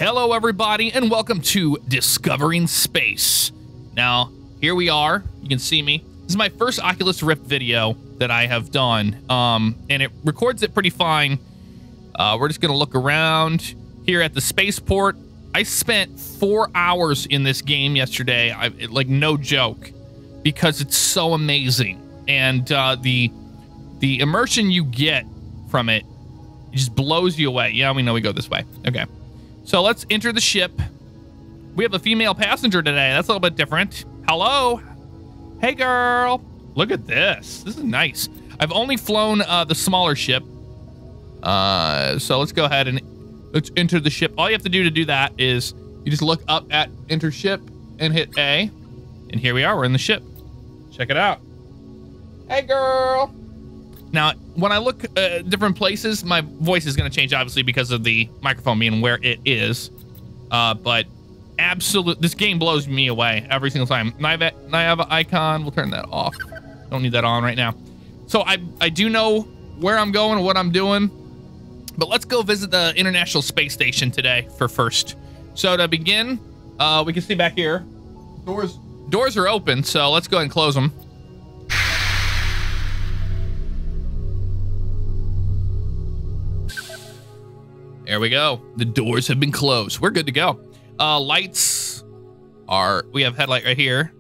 Hello everybody and welcome to Discovering Space. Now, here we are. You can see me. This is my first Oculus Rift video that I have done. And it records it pretty fine. We're just gonna look around here at the spaceport. I spent 4 hours in this game yesterday, like no joke, because it's so amazing. And the immersion you get from it just blows you away. Yeah, we know we go this way. Okay. So let's enter the ship. We have a female passenger today. That's a little bit different. Hello. Hey, girl. Look at this. This is nice. I've only flown the smaller ship. So let's go ahead and let's enter the ship. All you have to do that is you just look up at enter ship and hit A. And here we are. We're in the ship. Check it out. Hey, girl. Now, when I look different places, my voice is going to change, obviously, because of the microphone being where it is. But this game blows me away every single time. Naiva icon, we'll turn that off. Don't need that on right now. So I do know where I'm going, what I'm doing. But let's go visit the International Space Station today for first. So to begin, we can see back here, doors are open. So let's go ahead and close them. There we go. The doors have been closed. We're good to go. Lights are, we have headlight right here.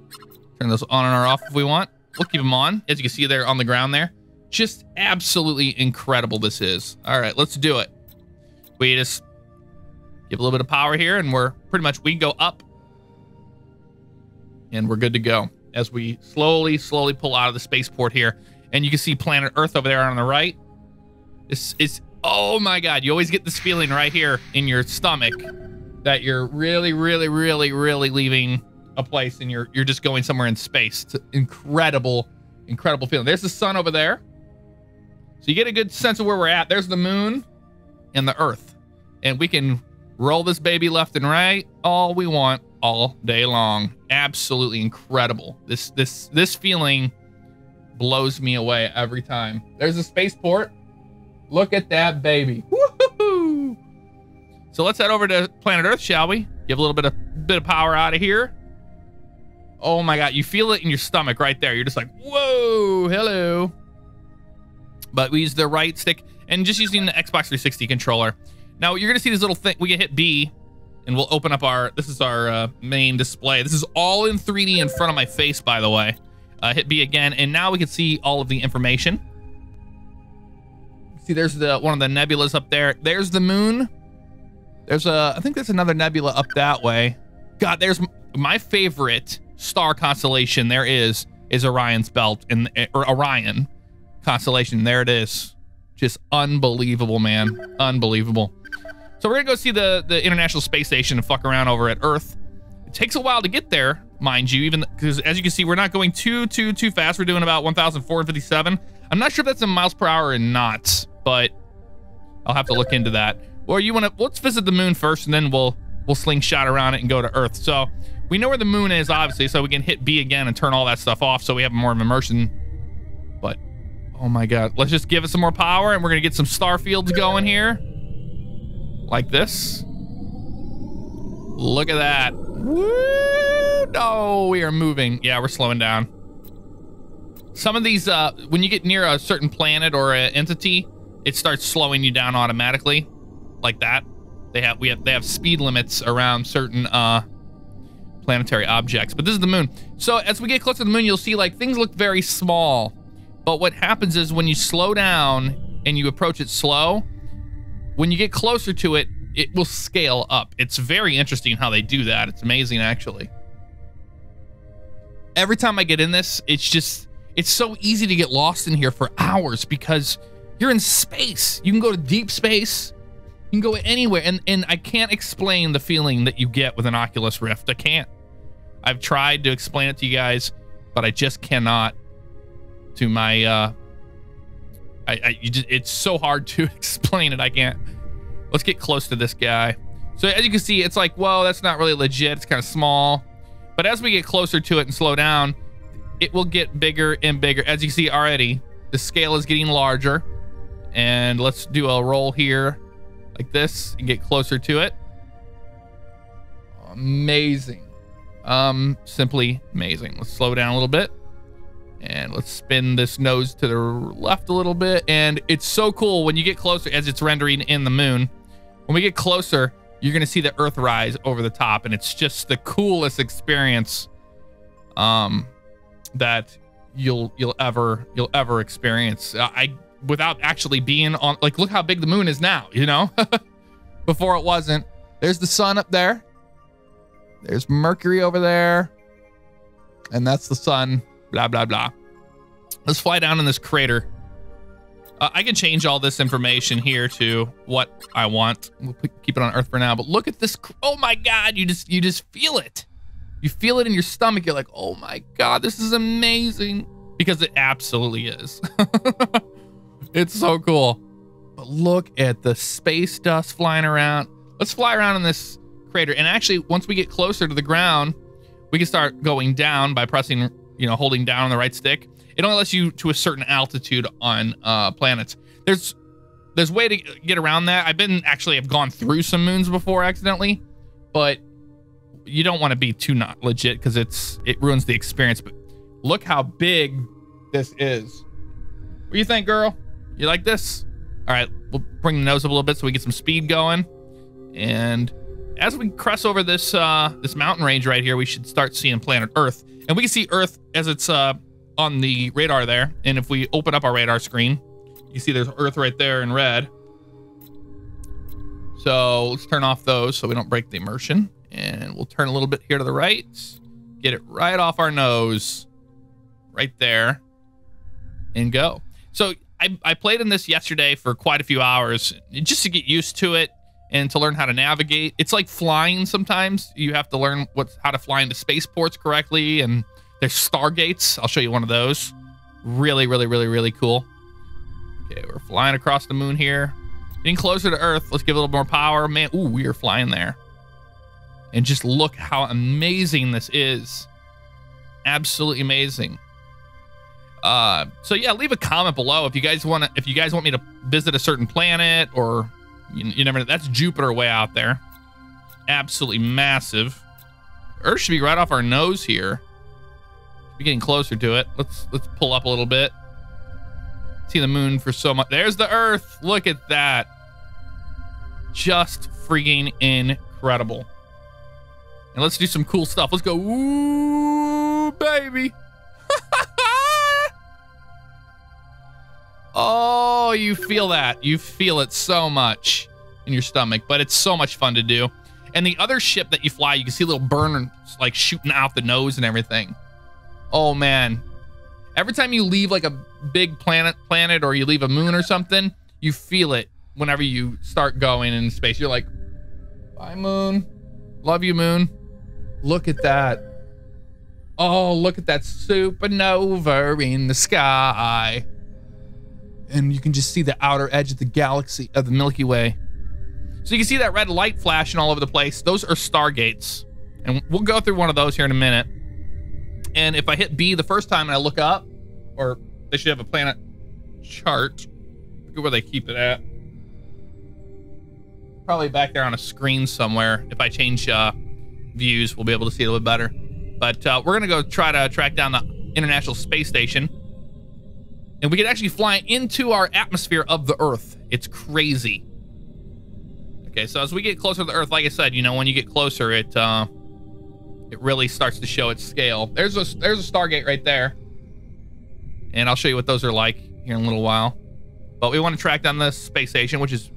Turn those on and off if we want. We'll keep them on. As you can see there on the ground there. Just absolutely incredible this is. All right, let's do it. We just give a little bit of power here and we're pretty much, we go up and we're good to go. As we slowly pull out of the spaceport here. And you can see planet Earth over there on the right. This is, oh my God, you always get this feeling right here in your stomach that you're really leaving a place and you're just going somewhere in space. It's an incredible feeling. There's the sun over there. So you get a good sense of where we're at. There's the moon and the Earth. And we can roll this baby left and right all we want all day long. Absolutely incredible. This feeling blows me away every time. There's a spaceport. Look at that baby. Woohoo! So let's head over to planet Earth, shall we? Give a little bit of power out of here. Oh my God, you feel it in your stomach right there. You're just like, whoa, hello. But we use the right stick and just using the Xbox 360 controller. Now you're gonna see this little thing. We can hit B and we'll open up this is our main display. This is all in 3D in front of my face, by the way. Hit B again, and now we can see all of the information. See, there's one of the nebulas up there. There's the moon. I think there's another nebula up that way. God, there's my favorite star constellation. There is Orion's belt or Orion constellation. There it is. Just unbelievable, man. Unbelievable. So we're gonna go see the International Space Station and fuck around over at Earth. It takes a while to get there, mind you, even because as you can see, we're not going too fast. We're doing about 1,457. I'm not sure if that's in miles per hour or not, but I'll have to look into that. Or let's visit the moon first and then we'll slingshot around it and go to Earth. So we know where the moon is, obviously, so we can hit B again and turn all that stuff off so we have more of immersion. But oh my God, let's just give it some more power and we're gonna get some star fields going here. Like this. Look at that. Woo! No, we are moving. Yeah, we're slowing down. Some of these, when you get near a certain planet or an entity, it starts slowing you down automatically, like that. They have speed limits around certain planetary objects, but this is the moon. So as we get closer to the moon, you'll see like things look very small, but what happens is when you slow down and you approach it slow, when you get closer to it, it will scale up. It's very interesting how they do that. It's amazing, actually. Every time I get in this, it's so easy to get lost in here for hours because you're in space. You can go to deep space. You can go anywhere. And I can't explain the feeling that you get with an Oculus Rift. I can't. I've tried to explain it to you guys, but I just cannot. To my, it's so hard to explain it. I can't. Let's get close to this guy. So as you can see, it's like, whoa, that's not really legit. It's kind of small. But as we get closer to it and slow down, it will get bigger and bigger. As you can see already, the scale is getting larger. And let's do a roll here like this and get closer to it. Amazing. Simply amazing. Let's slow down a little bit. And let's spin this nose to the left a little bit. And it's so cool when you get closer, as it's rendering in the moon. When we get closer, you're going to see the Earth rise over the top. And it's just the coolest experience that you'll ever experience. Without actually being on, like, look how big the moon is now, you know? Before it wasn't. There's the sun up there. There's Mercury over there. And that's the sun. Blah, blah, blah. Let's fly down in this crater. I can change all this information here to what I want. We'll keep it on Earth for now. But look at this. Oh my God. You just feel it. You feel it in your stomach. You're like, oh my God, this is amazing. Because it absolutely is. It's so cool. But look at the space dust flying around. Let's fly around in this crater. And actually, once we get closer to the ground, we can start going down by pressing, holding down on the right stick. It only lets you to a certain altitude on planets. There's a way to get around that. I've gone through some moons before accidentally, but you don't want to be too not legit because it ruins the experience. But look how big this is. What do you think, girl? You like this? All right, we'll bring the nose up a little bit so we get some speed going. And as we crest over this this mountain range right here, we should start seeing planet Earth. And we can see Earth as it's on the radar there. And if we open up our radar screen, you see there's Earth right there in red. So let's turn off those so we don't break the immersion. And we'll turn a little bit here to the right. Get it right off our nose. Right there. And go. So I played in this yesterday for quite a few hours just to get used to it and to learn how to navigate. It's like flying sometimes. You have to learn how to fly into spaceports correctly. And there's stargates. I'll show you one of those. Really, really, really, really cool. Okay, we're flying across the moon here. Getting closer to Earth. Let's give it a little more power. Man, ooh, we are flying there. And just look how amazing this is. Absolutely amazing. So yeah, leave a comment below if you guys want me to visit a certain planet, or you never know. That's Jupiter way out there. Absolutely massive. Earth should be right off our nose here. We're getting closer to it. Let's pull up a little bit. See the moon for so much. There's the Earth. Look at that. Just freaking incredible. And let's do some cool stuff. Let's go. Ooh, baby. Oh, you feel that. You feel it so much in your stomach, but it's so much fun to do. And the other ship that you fly, you can see little burners like shooting out the nose and everything. Oh man. Every time you leave like a big planet, or you leave a moon or something, you feel it whenever you start going in space. You're like, bye moon. Love you, moon. Look at that. Oh, look at that supernova in the sky. And you can just see the outer edge of the galaxy, of the Milky Way. So you can see that red light flashing all over the place. Those are stargates. And we'll go through one of those here in a minute. And if I hit B the first time and I look up, or they should have a planet chart. Look at where they keep it at. Probably back there on a screen somewhere. If I change views, we'll be able to see it a little bit better. But we're going to go try to track down the International Space Station. And we can actually fly into our atmosphere of the Earth. It's crazy. Okay, so as we get closer to the Earth, like I said, when you get closer, it really starts to show its scale. There's a Stargate right there. And I'll show you what those are like here in a little while. But we want to track down the space station, which is,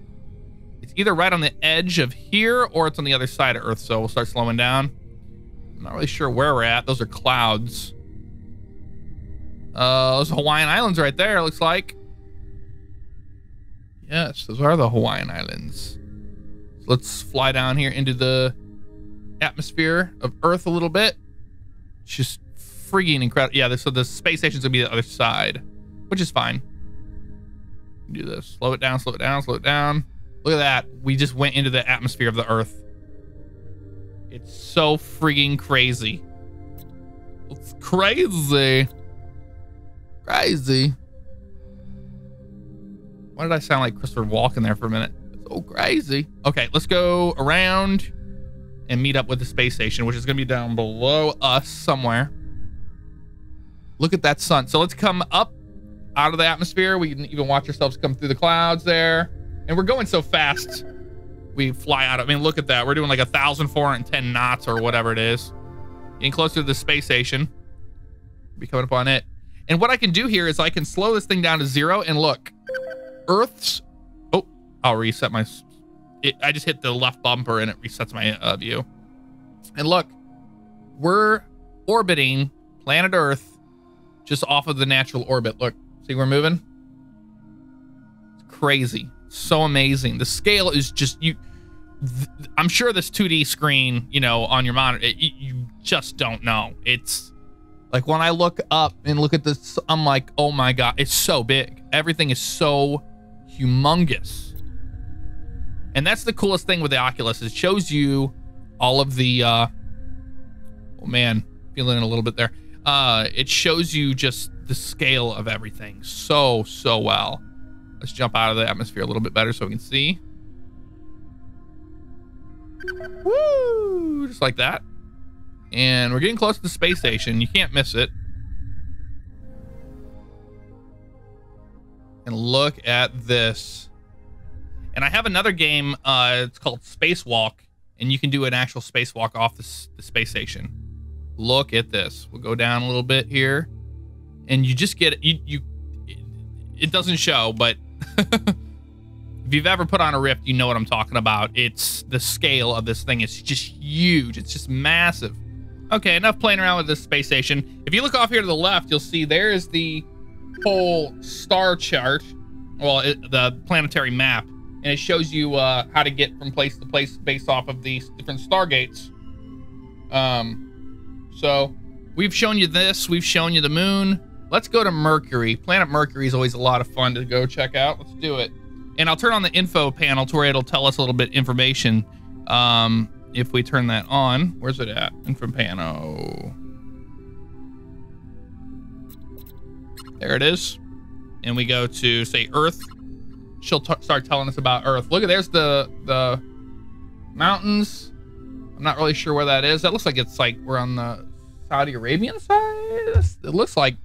it's either right on the edge of here or it's on the other side of Earth. So we'll start slowing down. I'm not really sure where we're at. Those are clouds. Those Hawaiian Islands right there, it looks like. Yes, those are the Hawaiian Islands. So let's fly down here into the atmosphere of Earth a little bit. It's just freaking incredible. Yeah, so the space station's gonna be the other side, which is fine. Do this. Slow it down, slow it down, slow it down. Look at that. We just went into the atmosphere of the Earth. It's so freaking crazy. It's crazy. Crazy. Why did I sound like Christopher Walken there for a minute? It's so crazy. Okay, let's go around and meet up with the space station, which is going to be down below us somewhere. Look at that sun. So let's come up out of the atmosphere. We can even watch ourselves come through the clouds there. And we're going so fast. We fly out. I mean, look at that. We're doing like 1,410 knots or whatever it is. Getting closer to the space station. Be coming up on it. And what I can do here is I can slow this thing down to 0 and look. Earth's... Oh, I'll reset my... I just hit the left bumper and it resets my view. And look, we're orbiting planet Earth just off of the natural orbit. Look, see we're moving? It's crazy. So amazing. The scale is just... I'm sure this 2D screen, you know, on your monitor, you just don't know. It's like when I look up and look at this, I'm like, oh my God, it's so big. Everything is so humongous. And that's the coolest thing with the Oculus. It shows you all of the, oh man, feeling it a little bit there. It shows you just the scale of everything so well. Let's jump out of the atmosphere a little bit better so we can see. Woo! Just like that. And we're getting close to the space station. You can't miss it. And look at this. And I have another game, it's called Spacewalk, and you can do an actual spacewalk off the space station. Look at this. We'll go down a little bit here, and you just get it doesn't show, but if you've ever put on a Rift, you know what I'm talking about. It's the scale of this thing is just huge. It's just massive. Okay, enough playing around with this space station. If you look off here to the left, you'll see there is the whole star chart, well, the planetary map. And it shows you how to get from place to place based off of these different stargates. So we've shown you this. We've shown you the moon. Let's go to Mercury. Planet Mercury is always a lot of fun to go check out. Let's do it. And I'll turn on the info panel to where it'll tell us a little bit information. If we turn that on, where's it at? Info panel. There it is. And we go to, say, Earth. She'll start telling us about Earth. Look at, there's the mountains. I'm not really sure where that is. That looks like it's like we're on the Saudi Arabian side. It looks like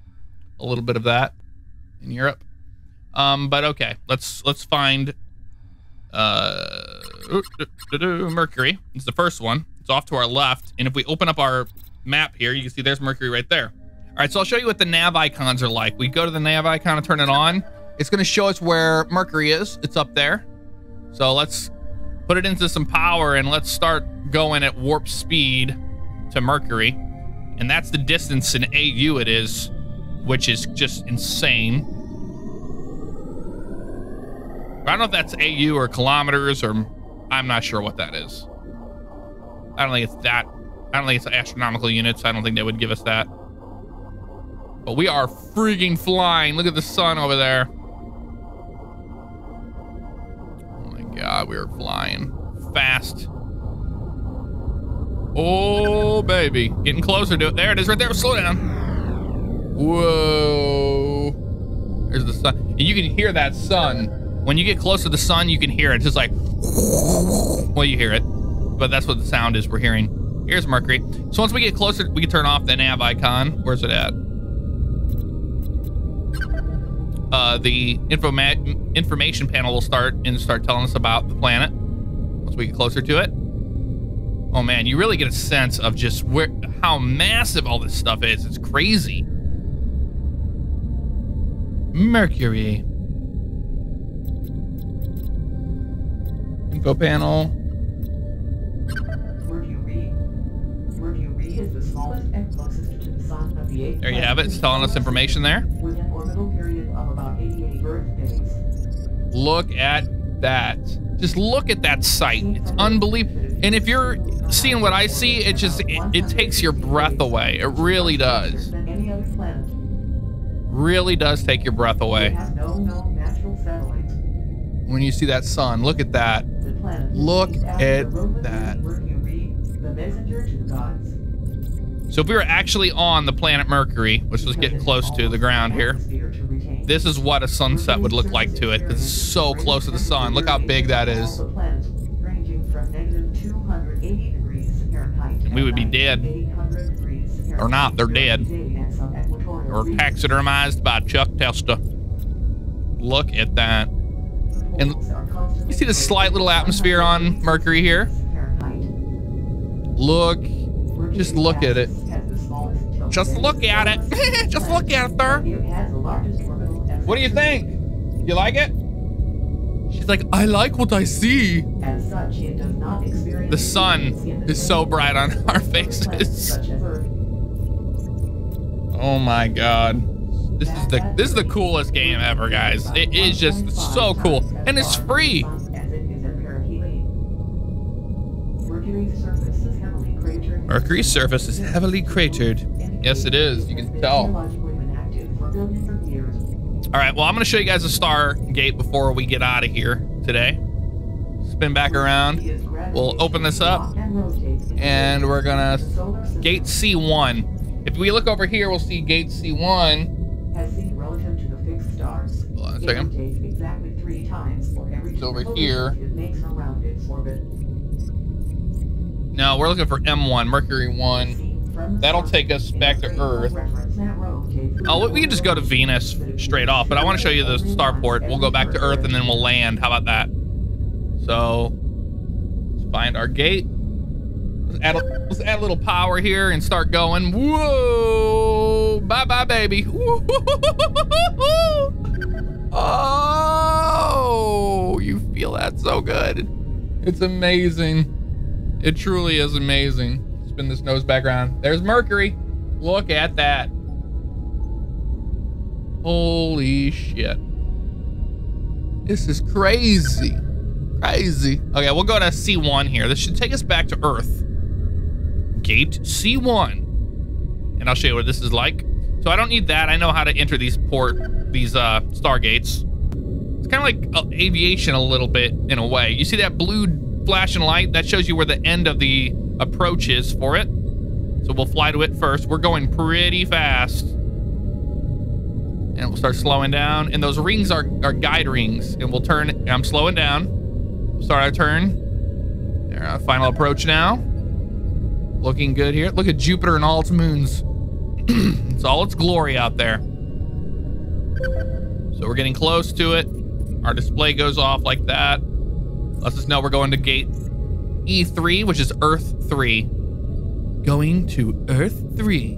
a little bit of that in Europe. But okay, let's find Mercury. It's the first one. It's off to our left. And if we open up our map here, you can see there's Mercury right there. All right, so I'll show you what the nav icons are like. We go to the nav icon and turn it on. It's going to show us where Mercury is. It's up there. So let's put it into some power and let's start going at warp speed to Mercury. And that's the distance in AU it is, which is just insane. I don't know if that's AU or kilometers, or I'm not sure what that is. I don't think it's that. I don't think it's astronomical units. I don't think they would give us that. But we are freaking flying. Look at the sun over there. God, we are flying fast. Oh, baby. Getting closer to it. There it is right there. Slow down. Whoa. There's the sun. And you can hear that sun. When you get close to the sun, you can hear it. It's just like, well, you hear it. But that's what the sound is we're hearing. Here's Mercury. So once we get closer, we can turn off the nav icon. Where's it at? The information panel will start telling us about the planet once we get closer to it. Oh man, you really get a sense of just how massive all this stuff is. It's crazy. Mercury. Info panel. Mercury is the smallest and closest to the sun of the 8 There you have it. It's telling us information there. With an orbital period of about 88 Earth days. Look at that. Just look at that sight. It's unbelievable. And if you're seeing what I see, it just it takes your breath away. It really does. Really does take your breath away. When you see that sun, look at that. Look at that. So if we were actually on the planet Mercury, which was getting close to the ground here, this is what a sunset would look like to it. It's so close to the sun. Look how big that is. we would be dead. Or not, they're dead. Or taxidermized by Chuck Testa. Look at that. And you see the slight little atmosphere on Mercury here? Look, just look at it. Just look at it. Just look at it, sir. What do you think? You like it? She's like, I like what I see. The sun is so bright on our faces. Oh my God. This is the coolest game ever, guys. It is just so cool. And it's free. Mercury's surface is heavily cratered. Yes, it is. You can tell. All right, well, I'm going to show you guys a Stargate before we get out of here today. Spin back around. We'll open this up. And we're going to gate C1. If we look over here, we'll see gate C1. Hold on a second. It's over here. No, we're looking for M1, Mercury 1. That'll take us back to Earth. Oh, we can just go to Venus straight off, but I want to show you the starport. We'll go back to Earth and then we'll land. How about that? So, let's find our gate. Let's add a little power here and start going. Whoa! Bye-bye, baby. Oh, you feel that so good. It's amazing. It truly is amazing. Spin this nose back around. There's Mercury. Look at that. Holy shit. This is crazy. Crazy. Okay, we'll go to C1 here. This should take us back to Earth. Gate C1. And I'll show you what this is like. So I don't need that. I know how to enter these stargates. It's kind of like aviation a little bit in a way. You see that blue flashing light? That shows you where the end of the approach is for it. So we'll fly to it first. We're going pretty fast. And we'll start slowing down. And those rings are guide rings. And we'll turn. I'm slowing down. We'll start our turn. There, our final approach now. Looking good here. Look at Jupiter and all its moons. It's all its glory out there. So we're getting close to it. Our display goes off like that. Lets us know we're going to gate E3, which is Earth 3. Going to Earth 3.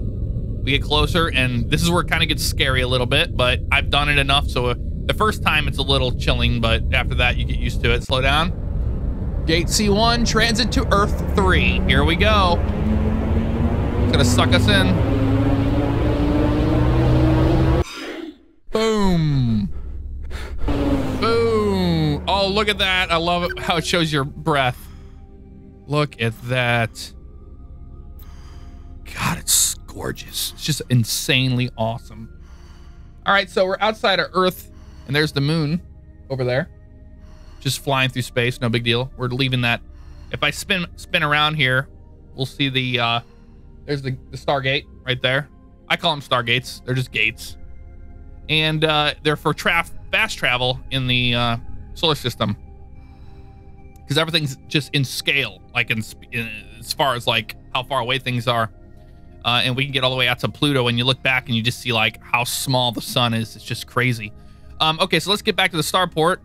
We get closer, and this is where it kind of gets scary a little bit, but I've done it enough, so the first time it's a little chilling, but after that you get used to it. Slow down. Gate C1, transit to Earth 3. Here we go. It's gonna suck us in. Boom. Boom. Oh, look at that. I love it how it shows your breath. Look at that. God, it's gorgeous. It's just insanely awesome. All right, so we're outside of Earth, and there's the moon over there. Just flying through space, no big deal. We're leaving that. If I spin around here, we'll see the, there's the Stargate right there. I call them Stargates. They're just gates. And they're for fast travel in the solar system. Because everything's just in scale, like as far as like how far away things are. And we can get all the way out to Pluto, and you look back and you just see like how small the sun is. It's just crazy. Okay, so let's get back to the starport.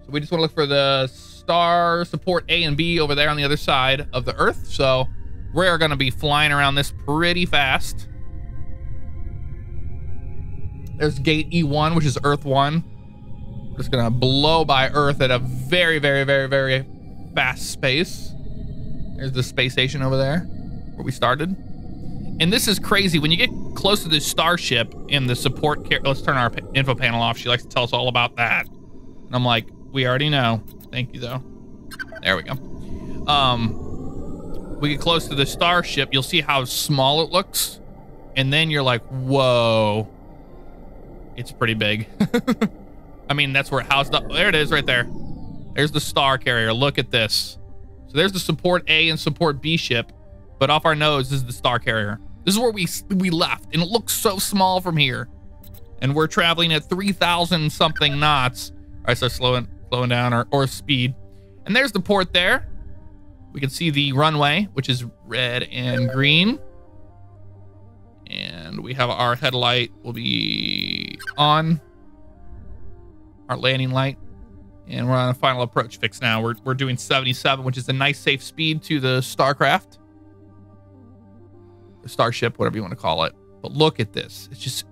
So we just want to look for the star support A and B over there on the other side of the Earth. So we're going to be flying around this pretty fast. There's gate E1, which is Earth 1. We're just going to blow by Earth at a very, very, very, very fast pace. There's the space station over there where we started. And this is crazy. When you get close to this starship in the support, let's turn our info panel off. She likes to tell us all about that. And I'm like, we already know. Thank you, though. There we go. We get close to the starship. You'll see how small it looks. And then you're like, whoa. It's pretty big. I mean, that's where it housed up. There it is right there. There's the star carrier. Look at this. So there's the support A and support B ship. But off our nose is the star carrier. This is where we left. And it looks so small from here. And we're traveling at 3,000 something knots. All right, so slowing down or speed. And there's the port there. We can see the runway, which is red and green. And we have our headlight will be on. Our landing light. And we're on a final approach fix now. We're doing 77, which is a nice safe speed to the Starcraft. Or Starship, whatever you want to call it. But look at this. It's just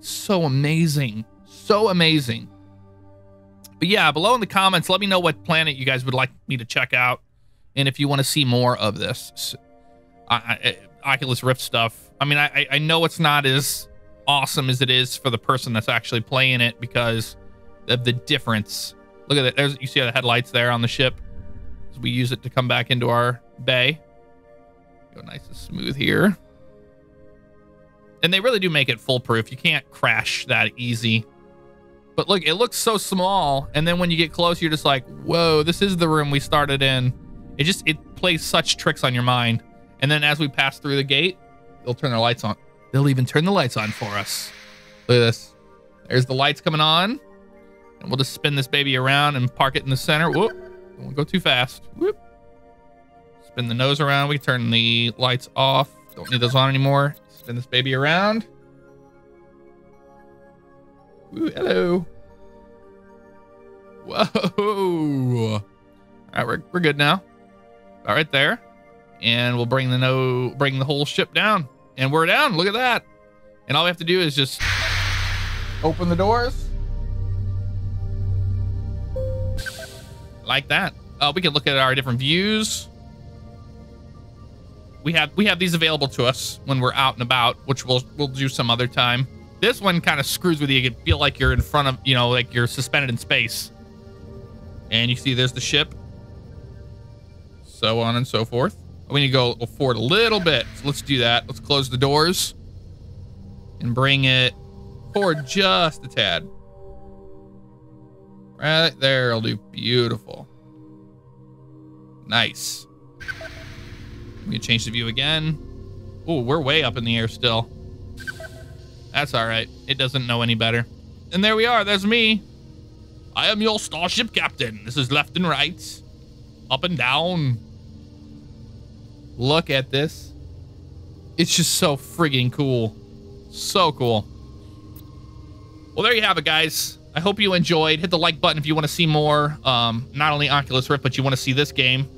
so amazing. So amazing. But yeah, below in the comments, let me know what planet you guys would like me to check out. And if you want to see more of this Oculus Rift stuff. I mean, I know it's not as awesome as it is for the person that's actually playing it because of the difference. Look at it. You see the headlights there on the ship. So we use it to come back into our bay. Go nice and smooth here. And they really do make it foolproof. You can't crash that easy. But look, it looks so small. And then when you get close, you're just like, whoa, this is the room we started in. It plays such tricks on your mind. And then as we pass through the gate, they'll turn their lights on. They'll even turn the lights on for us. Look at this. There's the lights coming on. And we'll just spin this baby around and park it in the center. Whoop. Don't go too fast. Whoop. Spin the nose around. We turn the lights off. Don't need those on anymore. Spin this baby around. Ooh, hello. Whoa. All right, we're good now. All right there. And we'll bring the whole ship down. And we're down. Look at that. And all we have to do is just open the doors. Like that. We can look at our different views. We have these available to us when we're out and about, which we'll do some other time. This one kind of screws with you. You can feel like you're in front of, you know, like you're suspended in space. And you see there's the ship. So on and so forth. We need to go forward a little bit. So let's do that. Let's close the doors and bring it forward just a tad. Right there, it'll do beautiful. Nice. We can change the view again. Oh, we're way up in the air still. That's all right. It doesn't know any better. And there we are. There's me. I am your starship captain. This is left and right, up and down. Look at this. It's just so friggin' cool. So cool. Well, there you have it, guys. I hope you enjoyed. Hit the like button if you want to see more. Not only Oculus Rift, but you want to see this game.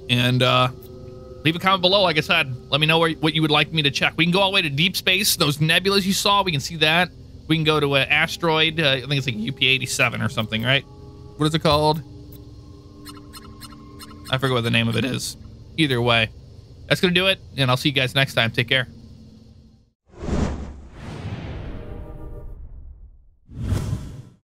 And leave a comment below. Like I said, let me know what you would like me to check. We can go all the way to deep space. Those nebulas you saw, we can see that. We can go to an asteroid. I think it's like UP87 or something, right? What is it called? I forget what the name of it is. Either way, that's going to do it. And I'll see you guys next time. Take care.